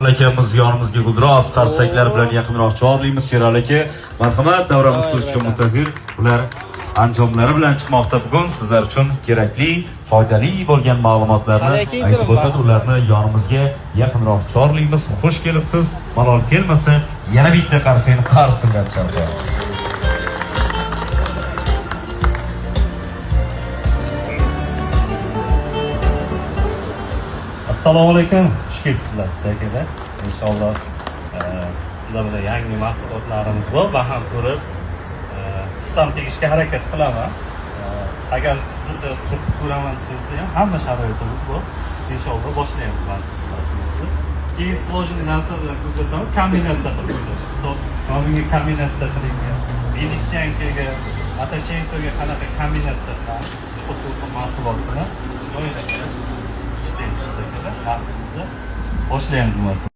Akamiz yonimizga guldiroz qarsaklar bilan yaqinroq chorlaymiz. Sherali aka, marhamat, davramiz uchun muntazir. Ular anjomlari bilan chiqmoqda. Bugun sizlar uchun kerakli, foydali bo'lgan ma'lumotlarni aytib o'tadi. Ularni yonimizga yaqinroq chorlaymiz. Xush kelibsiz. Malol kelmasa, yana bitta qarsakni qarsinlab chalamiz. Assalomu alaykum. Xush kelibsizlar sizlarga. Inshaalloh sizlar bilan yangi mahsulotlarimiz bor. Baham ko'rib, hissam tegishga harakat qilaman. Agar qiziqib turib ko'raman desangizda ham hamma sharoitimiz bor. Inshaalloh boshlaymiz mahsulotimizni. Keyin sложный narsalar ko'rsataman. Kombinatsiya qilib ko'rsataman. Nominga kombinatsiya qilingan. Venetsiyankaga, Atachenkoga qanaqa kombinatsiya qilamiz? Ushbu mahsulot bilan ishlaymiz. Boshlayamiz.